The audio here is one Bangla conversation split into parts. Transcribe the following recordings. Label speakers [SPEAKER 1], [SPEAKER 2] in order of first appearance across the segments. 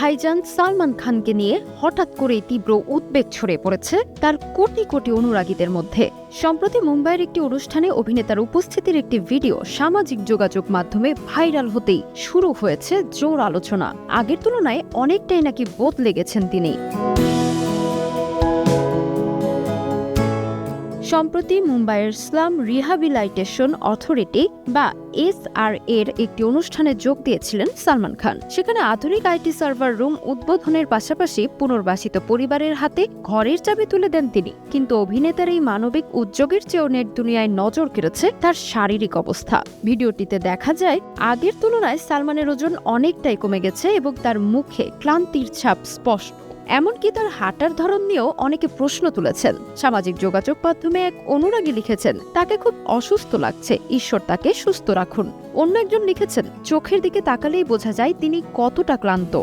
[SPEAKER 1] ভাইজান সালমান খানকে নিয়ে হঠাৎ করেই তীব্র উদ্বেগ ছড়িয়ে পড়েছে তার কোটি কোটি অনুরাগীদের মধ্যে। সম্প্রতি মুম্বাইয়ের একটি অনুষ্ঠানে অভিনেতার উপস্থিতির একটি ভিডিও সামাজিক যোগাযোগ মাধ্যমে ভাইরাল হতেই শুরু হয়েছে জোর আলোচনা। আগের তুলনায় অনেকটাই নাকি বদলে গেছেন তিনি। সম্প্রতি মুম্বাইয়ের স্লাম রিহ্যাবিলিটেশন অথরিটি বা SR এর একটি অনুষ্ঠানে যোগ দিয়েছিলেন সালমান খান। সেখানে আধুনিক আইটি সার্ভার রুম উদ্বোধনের পাশাপাশি পুনর্বাসিত পরিবারের হাতে ঘরের চাবি তুলে দেন তিনি। কিন্তু অভিনেতার এই মানবিক উদ্যোগের চেয়েও নেট দুনিয়ায় নজর কেড়েছে তার শারীরিক অবস্থা। ভিডিওটিতে দেখা যায় আগের তুলনায় সালমানের ওজন অনেকটাই কমে গেছে এবং তার মুখে ক্লান্তির ছাপ স্পষ্ট। এমনকি তার হাঁটার ধরন নিয়েও অনেকে প্রশ্ন তুলেছেন। সামাজিক যোগাযোগ মাধ্যমে এক অনুরাগী লিখেছেন, তাকে খুব অসুস্থ লাগছে, ঈশ্বর তাকে সুস্থ রাখুন। অন্য একজন লিখেছেন, চোখের দিকে তাকালেই বোঝা যায় তিনি কতটা ক্লান্ত।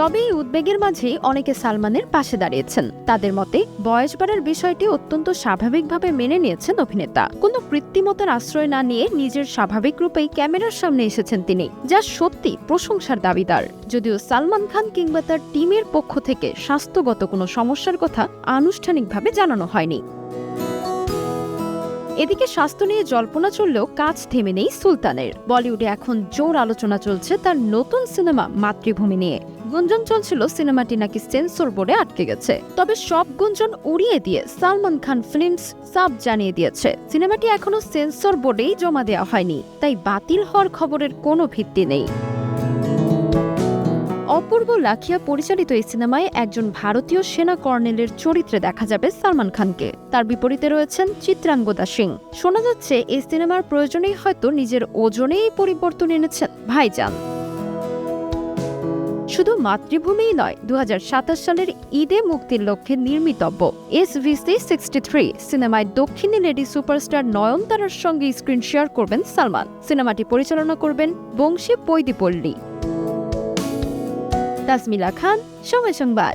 [SPEAKER 1] তবে এই উদ্বেগের মাঝেই অনেকে সালমানের পাশে দাঁড়িয়েছেন। তাদের মতে বয়স বাড়ার বিষয়টি অত্যন্ত স্বাভাবিকভাবে মেনে নিয়েছেন অভিনেতা। কোনো কৃত্রিমতার আশ্রয় না নিয়ে নিজের স্বাভাবিক রূপেই ক্যামেরার সামনে এসেছেন তিনি, যা সত্যি প্রশংসার দাবিদার। যদিও সালমান খান কিংবা তার টিমের পক্ষ থেকে স্বাস্থ্যগত কোনো সমস্যার কথা আনুষ্ঠানিকভাবে জানানো হয়নি। এদিকে স্বাস্থ্য নিয়ে জল্পনা চললেও কাজ থেমে নেই সুলতানের। বলিউডে এখন জোর আলোচনা চলছে তার নতুন সিনেমা মাতৃভূমি নিয়ে। গুঞ্জন চলছিল সিনেমাটি নাকি সেন্সর বোর্ডে আটকে গেছে। তবে সব গুঞ্জন উড়িয়ে দিয়ে সালমান খান ফিল্মস সাব জানিয়ে দিয়েছে সিনেমাটি এখনো সেন্সর বোর্ডেই জমা দেওয়া হয়নি, তাই বাতিল হওয়ার খবরের কোনো ভিত্তি নেই। অপূর্ব লাখিয়া পরিচালিত এই সিনেমায় একজন ভারতীয় সেনা কর্নেলের চরিত্রে দেখা যাবে সালমান খানকে। তার বিপরীতে রয়েছেন চিত্রাঙ্গদা সিং। শোনা যাচ্ছে এই সিনেমার প্রয়োজনেই হয়তো নিজের ওজনেই পরিবর্তন এনেছেন ভাইজান। শুধু মাতৃভূমিই নয়, 2027 সালের ঈদে মুক্তির লক্ষ্যে নির্মিতব্য SVC 63 সিনেমায় দক্ষিণী লেডি সুপারস্টার নয়নতারার সঙ্গে স্ক্রিন শেয়ার করবেন সালমান। সিনেমাটি পরিচালনা করবেন বংশী পৈদিপল্লী। তাসমিলা খান, সময় সংবাদ।